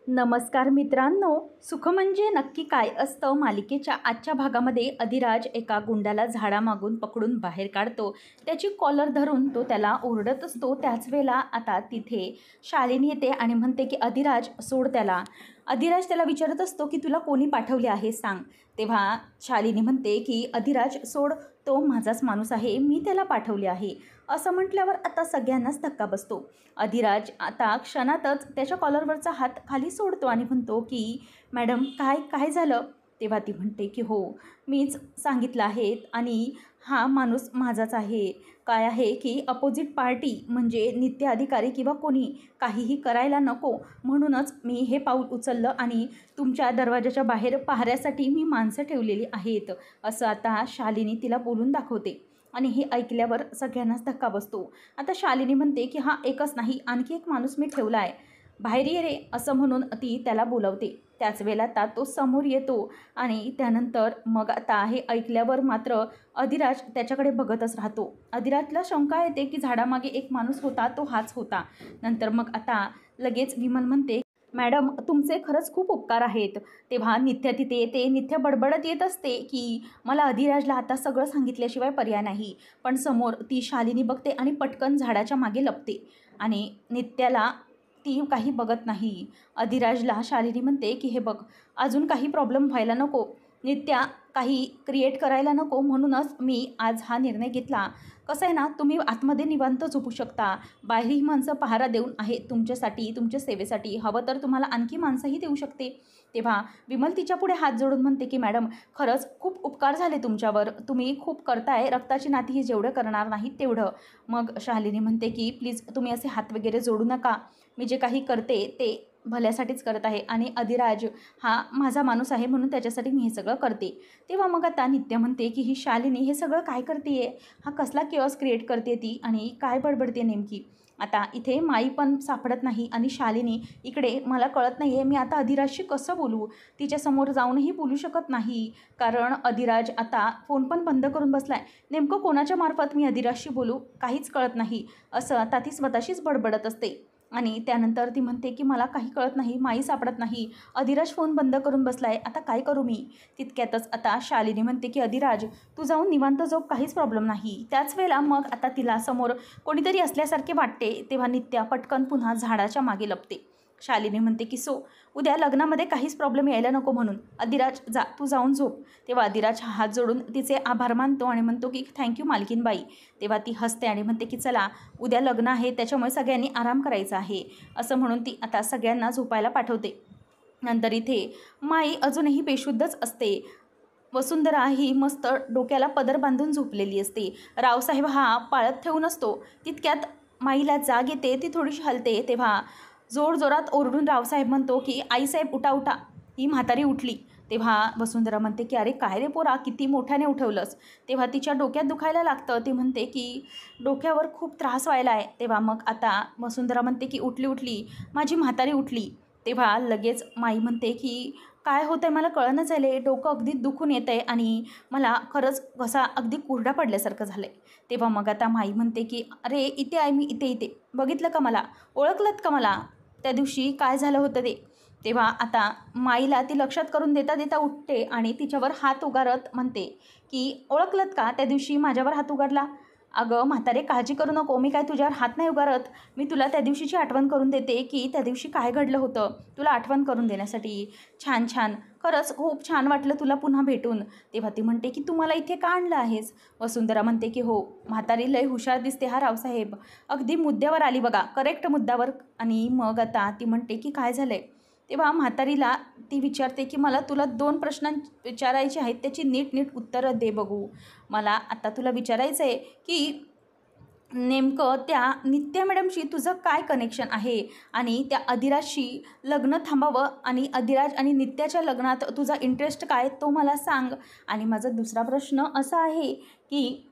नमस्कार मित्रांनो, सुख म्हणजे नक्की काय असतं मालिकेच्या आजच्या भागामध्ये अधिराज एका गुंडाला झाडामागून पकडून बाहेर काढतो. त्याची कॉलर धरून तो त्याला ओरडत असतो. त्याच वेळेला आता तिथे शालिनी येते आणि म्हणते की अधिराज सोड त्याला. अधिराज त्याला विचारत असतो की तुला कोणी पाठवले आहे सांग. तेव्हा शालिनी म्हणते की अधिराज सोड, तो माझाच माणूस आहे, मी त्याला पाठवले आहे. असं म्हटल्यावर आता सगळ्यांनाच धक्का बसतो. अधिराज आता क्षणातच त्याच्या कॉलरवरचा हात खाली सोडतो आणि म्हणतो की मॅडम काय काय झालं. तेव्हा ती म्हणते की हो, मीच सांगितलं आहे आणि हा माणूस माझाच आहे. काय आहे की अपोजिट पार्टी म्हणजे नित्य अधिकारी किंवा कोणी काहीही करायला नको म्हणूनच मी हे पाऊल उचललं आणि तुमच्या दरवाजाच्या बाहेर पाहण्यासाठी मी माणसं ठेवलेली आहेत, असं आता शालिनी तिला बोलून दाखवते. आणि हे ऐकल्यावर सगळ्यांनाच धक्का बसतो. आता शालिनी म्हणते की हा एकच नाही, आणखी एक माणूस मी ठेवला आहे, बाहेर ये रे, असं म्हणून ती त्याला बोलवते. त्याच वेळेला आता तो समोर येतो आणि त्यानंतर मग आता हे ऐकल्यावर मात्र अधिराज त्याच्याकडे बघतच राहतो. अधिराजला शंका येते की झाडामागे एक माणूस होता, तो हाच होता. नंतर मग आता लगेच विमल म्हणते मॅडम तुमचे खरंच खूप उपकार आहेत. तेव्हा नित्या तिथे येते. नित्या बडबडत येत असते की मला अधिराजला आता सगळं सांगितल्याशिवाय पर्याय नाही. पण समोर ती शालिनी बघते आणि पटकन झाडाच्या मागे लपते आणि नित्याला ती काही बघत नाही. अधिराजला शालिनी म्हणते की हे बघ, अजून काही प्रॉब्लेम व्हायला नको, नित्या काही क्रिएट करायला नको, म्हणूनच मी आज हा निर्णय घेतला. कसं आहे ना, तुम्ही आतमध्ये निवांत झोपू शकता, बाहेरही माणसं पहारा देऊन आहेत तुमच्यासाठी, तुमच्या सेवेसाठी, हवं तर तुम्हाला आणखी माणसंही देऊ शकते. तेव्हा विमल तिच्या पुढे हात जोडून म्हणते की मॅडम खरंच खूप उपकार झाले तुमच्यावर, तुम्ही खूप करताय, रक्ताची नाती ही जेवढं करणार नाही तेवढं. मग शालिनी म्हणते की प्लीज तुम्ही असे हात वगैरे जोडू नका, मी जे काही करते ते भल्यासाठीच करत आहे आणि अधिराज हा माझा माणूस आहे म्हणून त्याच्यासाठी मी हे सगळं करते. तेव्हा मग आता नित्या म्हणते की ही शालिनी हे सगळं काय करते, हा कसला केऑस क्रिएट करते ती आणि काय बडबडते नेमकी. आता इथे माई पण सापडत नाही आणि शालिनी इकडे मला कळत नाही आहे मी आता अधिराजशी कसं बोलू. तिच्यासमोर जाऊनही बोलू शकत नाही कारण अधिराज आता फोन पण बंद करून बसला आहे. नेमकं कोणाच्या मार्फत मी अधिराजशी बोलू काहीच कळत नाही, असं आता ती स्वतःशीच बडबडत असते. आणि त्यानंतर ती म्हणते की मला काही कळत नाही, माई सापडत नाही, अधिराज फोन बंद करून बसला आहे, आता काय करू मी. तितक्यातच आता शालिनी म्हणते की अधिराज तू जाऊन निवांत झोप, काहीच प्रॉब्लेम नाही. त्याच वेळेला मग आता तिला समोर कोणीतरी असल्यासारखे वाटते. तेव्हा नित्या पटकन पुन्हा झाडाच्या मागे लपते. शालिनी म्हणते की उद्या लग्नामध्ये काहीच प्रॉब्लेम यायला नको म्हणून अधिराज जा, तू जाऊन झोप. तेव्हा अधिराज हात जोडून तिचे आभार मानतो आणि म्हणतो की थँक्यू मालकीनबाई. तेव्हा ती हसते आणि म्हणते की चला उद्या लग्न आहे त्याच्यामुळे सगळ्यांनी आराम करायचा आहे, असं म्हणून ती आता सगळ्यांना झोपायला पाठवते. नंतर इथे माई अजूनही बेशुद्धच असते. वसुंधरा ही मस्त डोक्याला पदर बांधून झोपलेली असते. रावसाहेब हा पाळत ठेवून असतो. तितक्यात माईला जाग येते, ती थोडीशी हलते. तेव्हा जोरजोरात ओरडून रावसाहेब म्हणतो की आईसाहेब उठा उठा. ही म्हातारी उठली. तेव्हा वसुंधरा म्हणते की अरे काय रे पोरा, किती मोठ्याने उठवलंस. तेव्हा तिच्या डोक्यात दुखायला लागतं. ती म्हणते की डोक्यावर खूप त्रास व्हायला आहे. तेव्हा मग आता वसुंधरा म्हणते की उठली माझी म्हातारी उठली. तेव्हा लगेच माई म्हणते की काय होतं आहे मला कळणं झालं आहे, डोकं अगदी दुखून येतं आहे आणि मला खरंच घसा अगदी कोरडा पडल्यासारखं झालं आहे. तेव्हा मग आता माई म्हणते की अरे इथे आहे मी, इथे बघितलं का मला, ओळखलंत का मला, त्या दिवशी काय झालं होतं ते. तेव्हा आता माईला ती लक्षात करून देता देता उठते आणि तिच्यावर हात उगारत म्हणते की ओळखलंत का त्या दिवशी माझ्यावर हात उगारला. अगं म्हातारे काळजी करू नको, मी काय तुझ्यावर हात नाही उगारत, मी तुला त्या दिवशीची आठवण करून देते की त्या दिवशी काय घडलं होतं, तुला आठवण करून देण्यासाठी. छान छान, खरंच खूप छान वाटलं तुला पुन्हा भेटून. तेव्हा ती म्हणते की तू मला इथे का आणलं आहेस. वसुंधरा म्हणते की हो, म्हातारी लय हुशार दिसते हा रावसाहेब, अगदी मुद्द्यावर आली बघा, करेक्ट मुद्द्यावर. आणि मग आता ती म्हणते की काय झालं आहे. तेव्हा म्हातारीला ती विचारते की मला तुला 2 प्रश्न विचारायचे आहेत, त्याची नीट उत्तरं दे बघू. मला आता तुला विचारायचं आहे की नेमकं त्या नित्या मॅडमशी तुझं काय कनेक्शन आहे आणि त्या अधिराजशी लग्न थांबावं आणि अधिराज आणि नित्याच्या लग्नात तुझा इंटरेस्ट काय तो मला सांग. आणि माझा दुसरा प्रश्न असा आहे की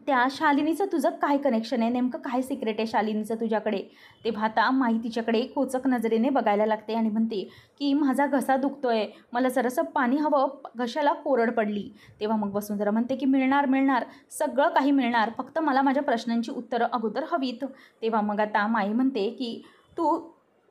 त्या शालिनीचं तुझं काय कनेक्शन आहे, नेमकं काय सिक्रेट आहे शालिनीचं तुझ्याकडे. तेव्हा आता माई तिच्याकडे खोचक नजरेने बघायला लागते आणि म्हणते की माझा घसा दुखतोय, मला जरासं पाणी हवं, घशाला कोरड पडली. तेव्हा मग वसुंधरा म्हणते की मिळणार, सगळं काही मिळणार, फक्त मला माझ्या प्रश्नांची उत्तरं अगोदर हवीत. तेव्हा मग आता माई म्हणते की तू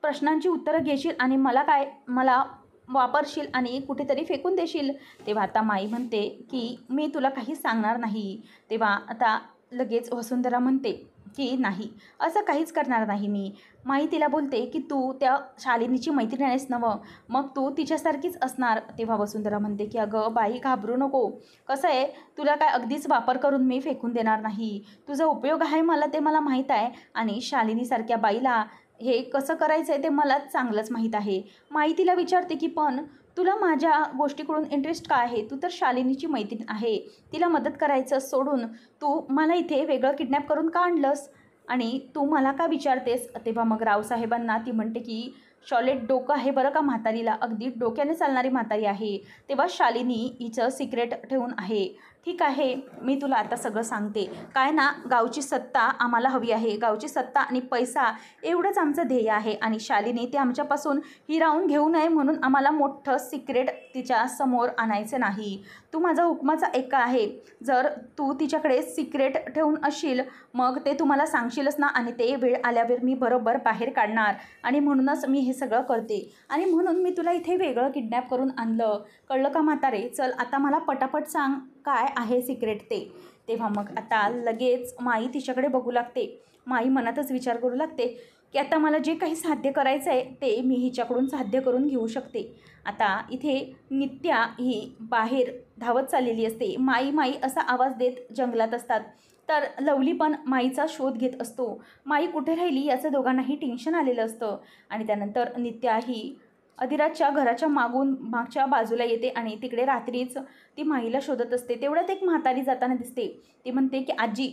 प्रश्नांची उत्तरं घेशील आणि मला वापरशील आणि कुठेतरी फेकून देशील. तेव्हा आता माई म्हणते की मी तुला काही सांगणार नाही. तेव्हा आता लगेच वसुंधरा म्हणते की नाही, असं काहीच करणार नाही मी. माई तिला बोलते की तू त्या शालिनीची मैत्रीण आहेस नवं, मग तू तिच्यासारखीच असणार. तेव्हा वसुंधरा म्हणते की अगं बाई, घाबरू नको. कसं आहे, तुला काय अगदीच वापर करून मी फेकून देणार नाही. तुझा उपयोग आहे मला ते मला माहीत आहे, आणि शालिनीसारख्या बाईला हे कसं करायचं आहे ते मला चांगलंच माहीत आहे. माई तिला विचारते की पण तुला माझ्या गोष्टीकडून इंटरेस्ट का आहे? तू तर शालिनीची मैत्रीण आहे. तिला मदत करायचं सोडून तू मला इथे वेगळं किडनॅप करून का आणलंस? आणि तू मला का विचारतेस? तेव्हा मग रावसाहेबांना ती म्हणते की शॉलेट डोकं आहे बरं का म्हातारीला, अगदी डोक्याने चालणारी म्हातारी आहे. तेव्हा शालिनी हिचं सिक्रेट ठेवून आहे. ठीक आहे, मी तुला आता सगळं सांगते. काय ना, गावची सत्ता आम्हाला हवी आहे. गावची सत्ता आणि पैसा एवढंच आमचं ध्येय आहे, आणि शालिनी ते आमच्यापासून हिरावून घेऊ नये म्हणून आम्हाला मोठं सिक्रेट तिच्या समोर आणायचं नाही. तू माझा हुकमाचा ऐका आहे. जर तू तिच्याकडे सिक्रेट ठेवून असशील मग ते तुम्हाला सांगशीलच ना, आणि ते वेळ आल्यावर मी बरोबर बाहेर काढणार, आणि म्हणूनच मी हे सगळं करते, आणि म्हणून मी तुला इथे वेगळं किडनॅप करून आणलं. कळलं का म्हातारे? चल आता मला पटापट सांग काय आहे सिक्रेट ते. तेव्हा मग आता लगेच माई तिच्याकडे बघू लागते. माई मनातच विचार करू लागते की आता मला जे काही साध्य करायचं आहे ते मी हिच्याकडून साध्य करून घेऊ शकते. आता इथे नित्या ही बाहेर धावत चाललेली असते. माई माई असा आवाज देत जंगलात असतात. तर लवली पण माईचा शोध घेत असतो. माई कुठे राहिली याचं दोघांनाही टेन्शन आलेलं असतं. आणि त्यानंतर नित्या ही अधिराजच्या घराच्या मागच्या बाजूला येते आणि तिकडे रात्रीच ती माईला शोधत असते. तेवढ्यात एक म्हातारी जाताना दिसते. ती म्हणते की आजी,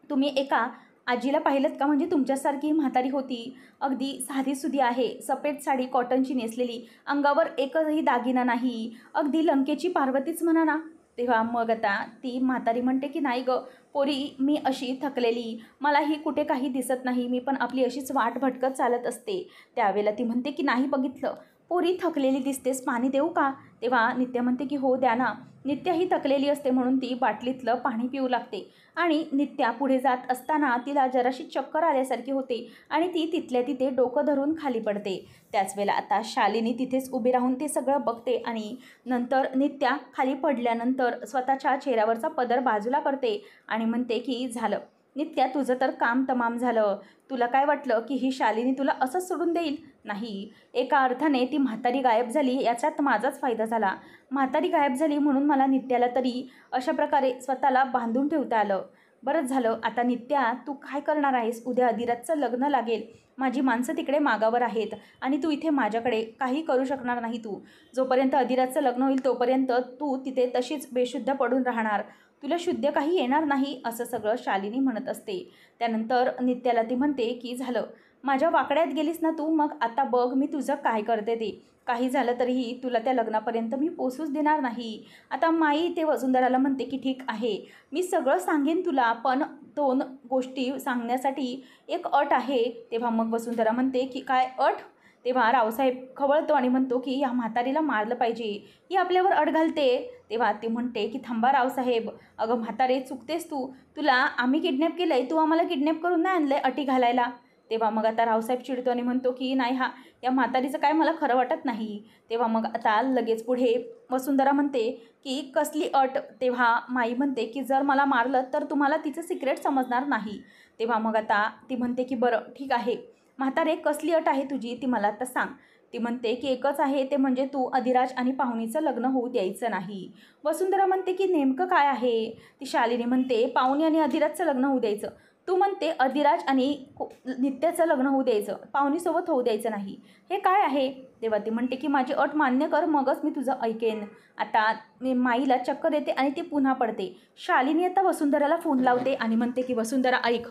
तुम्ही एका आजीला पाहिलंत का? म्हणजे तुमच्यासारखी म्हातारी होती, अगदी साधीसुधी आहे, सफेद साडी कॉटनची नेसलेली, अंगावर एकही दागिना नाही, अगदी लंकेची पार्वतीच म्हणा ना. तेव्हा मग आता ती म्हातारी म्हणते की नाही गं पोरी, मी अशी थकलेली, मलाही कुठे काही दिसत नाही, मी पण आपली अशीच वाट भटकत चालत असते. त्यावेळेला ती म्हणते की नाही बघितलं, पोरी थकलेली दिसतेस, पाणी देऊ का? तेव्हा नित्या म्हणते की हो द्या ना. नित्या ही थकलेली असते म्हणून ती बाटलीतलं पाणी पिऊ लागते. आणि नित्या पुढे जात असताना तिला जराशी चक्कर आल्यासारखी होते आणि ती तिथल्या तिथे डोकं धरून खाली पडते. त्याच वेळेला आता शालिनी तिथेच उभी राहून ते सगळं बघते, आणि नंतर नित्या खाली पडल्यानंतर स्वतःच्या चेहऱ्यावरचा पदर बाजूला करते आणि म्हणते की झालं नित्या, तुझं तर काम तमाम झालं. तुला काय वाटलं की ही शालिनी तुला असंच सोडून देईल? नाही, एका अर्थाने ती म्हातारी गायब झाली याच्यात माझाच फायदा झाला. म्हातारी गायब झाली म्हणून मला नित्याला तरी अशा प्रकारे स्वतःला बांधून ठेवता आलं. बरंच झालं. आता नित्या, तू काय करणार आहेस? उद्या अधिराजचं लग्न लागेल. माझी माणसं तिकडे मागावर आहेत आणि तू इथे माझ्याकडे काही करू शकणार नाही. तू जोपर्यंत अधिराजचं लग्न होईल तोपर्यंत तू तिथे तशीच बेशुद्ध पडून राहणार. तुला शुद्ध काही येणार नाही, असं सगळं शालिनी म्हणत असते. त्यानंतर नित्याला ती म्हणते की झालं, माझ्या वाकड्यात गेलीस ना तू, मग आता बघ मी तुझं काय करते ते. काही झालं तरीही तुला त्या लग्नापर्यंत मी पोचूच देणार नाही. आता माई ते वसुंधराला म्हणते की ठीक आहे, मी सगळं सांगेन तुला, पण 2 गोष्टी सांगण्यासाठी एक अट आहे. तेव्हा मग वसुंधरा म्हणते की काय अट? तेव्हा रावसाहेब खवळतो आणि म्हणतो की या म्हातारीला मारलं पाहिजे, ही आपल्यावर अट घालते. तेव्हा ती म्हणते की थांबा रावसाहेब, अगं म्हातारे चुकतेस तू, तुला आम्ही किडनॅप केलं आहे, तू आम्हाला किडनॅप करून नाही आणलं आहे अटी घालायला. तेव्हा मग आता रावसाहेब चिडतो आणि म्हणतो की नाही, या म्हातारीचं काय मला खरं वाटत नाही. तेव्हा मग आता लगेच पुढे वसुंधरा म्हणते की कसली अट? तेव्हा माई म्हणते की जर मला मारलं तर तुम्हाला तिचं सिक्रेट समजणार नाही. तेव्हा मग आता ती म्हणते की बरं ठीक आहे म्हातारे, कसली अट आहे तुझी ती मला आता सांग. ती म्हणते की एकच आहे, ते म्हणजे तू अधिराज आणि पाहुणीचं लग्न होऊ द्यायचं नाही. वसुंधरा म्हणते की नेमकं काय आहे? ती शालिनी म्हणते पाहुणी आणि अधिराजचं लग्न होऊ द्यायचं. तू म्हणते अधिराज आणि नित्याचं लग्न होऊ द्यायचं, पाहुणीसोबत होऊ द्यायचं नाही. हे काय आहे? तेव्हा ती म्हणते की माझी अट मान्य कर, मगच मी तुझं ऐकेन. आता मी माईला चक्कर येते आणि ती पुन्हा पडते. शालिनी आता वसुंधराला फोन लावते आणि म्हणते की वसुंधरा ऐक,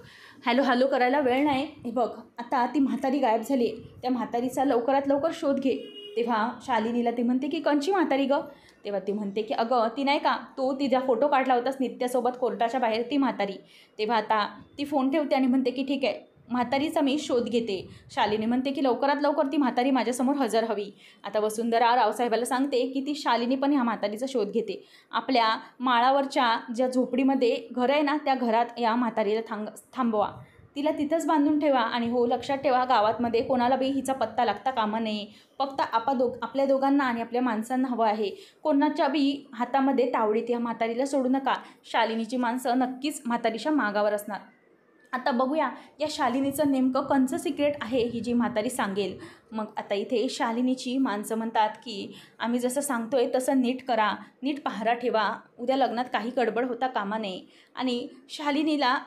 हॅलो हॅलो करायला वेळ नाही. हे बघ आता ती म्हातारी गायब झाली, त्या म्हातारीचा लवकरात लवकर शोध घे. तेव्हा शालिनीला ती म्हणते की कंची म्हातारी गं? तेव्हा ती म्हणते की अगं ती नाही का, तू तिचा फोटो काढला होतास नित्यासोबत कोर्टाच्या बाहेर, ती म्हातारी. तेव्हा आता ती फोन ठेवते आणि म्हणते की ठीक आहे, म्हातारीचा मी शोध घेते. शालिनी म्हणते की लवकरात लवकर ती म्हातारी माझ्यासमोर हजर हवी. आता वसुंधरा रावसाहेबाला सांगते की ती शालिनी पण ह्या म्हातारीचा शोध घेते. आपल्या माळावरच्या ज्या झोपडीमध्ये घर आहे ना, त्या घरात या म्हातारीला थांबवा. तिला तिथंच बांधून ठेवा आणि हो लक्षात ठेवा गावातमध्ये कोणाला बी हिचा पत्ता लागता कामा नये. फक्त आपल्या दोघांना आणि आपल्या माणसांना हवं आहे. कोणाच्या बी हातामध्ये तावडीत या म्हातारीला सोडू नका. शालिनीची माणसं नक्कीच म्हातारीच्या मागावर असणार. आता बघूया या शालिनीचं नेमकं कंचं सिक्रेट आहे ही जी म्हातारी सांगेल. मग आता इथे शालिनीची माणसं म्हणतात की आम्ही जसं सांगतोय तसं नीट करा, नीट पहारा ठेवा, उद्या लग्नात काही गडबड होता कामा नये. आणि शालिनीला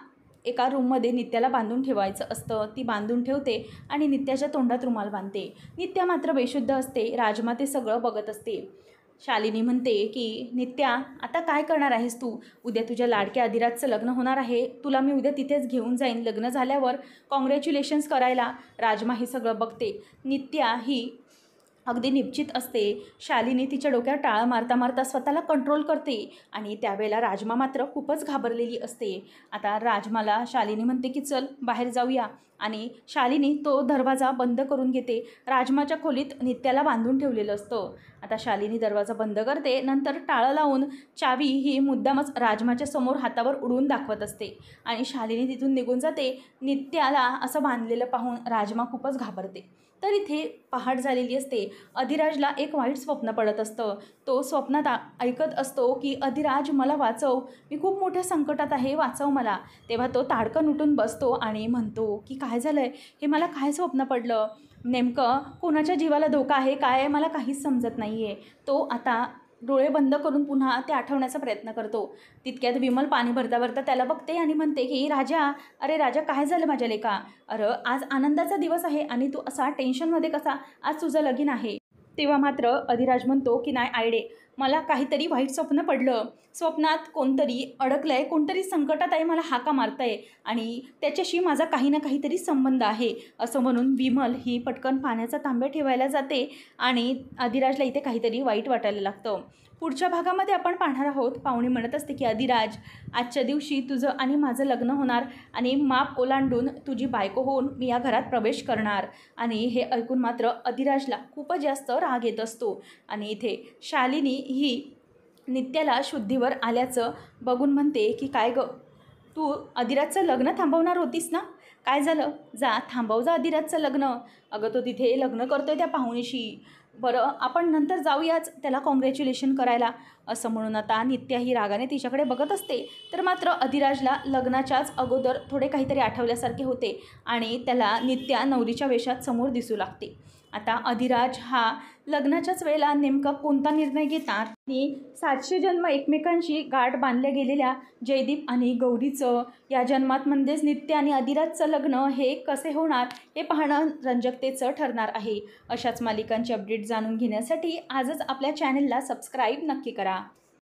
एका रूममध्ये नित्याला बांधून ठेवायचं असतं. ती बांधून ठेवते आणि नित्याच्या तोंडात रुमाल बांधते. नित्या मात्र बेशुद्ध असते. राजमा ते सगळं बघत असते. शालिनी म्हणते की नित्या आता काय करणार आहेस तू? उद्या तुझ्या लाडक्या अधिराजचं लग्न होणार आहे. तुला मी उद्या तिथेच घेऊन जाईन लग्न झाल्यावर कॉंग्रॅच्युलेशन्स करायला. राजमा हे सगळं बघते. नित्या ही अगदी निश्चित असते. शालिनी तिच्या डोक्यावर टाळं मारता मारता स्वतःला कंट्रोल करते आणि त्यावेळेला राजमा मात्र खूपच घाबरलेली असते. आता राजमाला शालिनी म्हणते की चल बाहेर जाऊया आणि शालिनी तो दरवाजा बंद करून घेते. राजमाच्या खोलीत नित्याला बांधून ठेवलेलं असतं. आता शालिनी दरवाजा बंद करते. नंतर टाळं लावून चावी ही मुद्दामच राजमाच्या समोर हातावर उडवून दाखवत असते आणि शालिनी तिथून निघून जाते. नित्याला असं बांधलेलं पाहून राजमा खूपच घाबरते. तर इथे पहाट झालेली असते. अधिराजला एक वाईट स्वप्न पडत असतं. तो स्वप्नात ऐकत असतो की अधिराज मला वाचव, मी खूप मोठ्या संकटात आहे, वाचव मला. तेव्हा तो ताडकन उठून बसतो आणि म्हणतो की काय झालं आहे, हे मला काय स्वप्न पडलं, नेमकं कोणाच्या जीवाला धोका आहे काय आहे मला काहीच समजत नाही आहे. तो आता डोळे बंद करून पुन्हा ते आठवण्याचा प्रयत्न करतो. तितक्यात विमल पाणी भरता भरता त्याला बघते आणि म्हणते की राजा, अरे राजा काय झालं माझ्या लेका? अरे आज आनंदाचा दिवस आहे आणि तू असा टेन्शनमध्ये कसा? आज तुझं लगीन आहे. तेव्हा मात्र अधिराज म्हणतो की नाही आयडे, मला काहीतरी वाईट स्वप्न पडलं. स्वप्नात कोणतरी अडकलं आहे, कोणतरी संकटात आहे, मला हाका मारत आहे आणि त्याच्याशी माझा काही ना काहीतरी संबंध आहे. असं म्हणून विमल ही पटकन पाण्याचा तांब्या ठेवायला जाते आणि अधिराजला इथे काहीतरी वाईट वाटायला लागतं. पुढच्या भागामध्ये आपण पाहणार आहोत. पाहुणी म्हणत असते की अधिराज आजच्या दिवशी तुझं आणि माझं लग्न होणार आणि माप ओलांडून तुझी बायको होऊन मी या घरात प्रवेश करणार. आणि हे ऐकून मात्र अधिराजला खूपच जास्त राग येत असतो. आणि इथे शालिनी ही नित्याला शुद्धीवर आल्याचं बघून म्हणते की काय गं, तू अधिराजचं लग्न थांबवणार होतीस ना? काय झालं? जा थांबव जा अधिराजचं लग्न. अगं तो तिथे लग्न करतोय त्या पाहुणीशी. बरं आपण नंतर जाऊयाच त्याला कॉंग्रॅच्युलेशन करायला. असं म्हणून आता नित्या ही रागाने तिच्याकडे बघत असते. तर मात्र अधिराजला लग्नाच्याच अगोदर थोडे काहीतरी आठवल्यासारखे होते आणि त्याला नित्या नवरीच्या वेशात समोर दिसू लागते. आता अधिराज हा लग्नाच्याच वेळेला नेमका कोणता निर्णय घेतात आणि 700 जन्म एकमेकांशी गाठ बांधल्या गेलेल्या जयदीप आणि गौरीचं या जन्मात म्हणजेच नित्य आणि अधिराजचं लग्न हे कसे होणार हे पाहणं रंजकतेचं ठरणार आहे. अशाच मालिकांची अपडेट जाणून घेण्यासाठी आजच आपल्या चॅनलला सबस्क्राईब नक्की करा.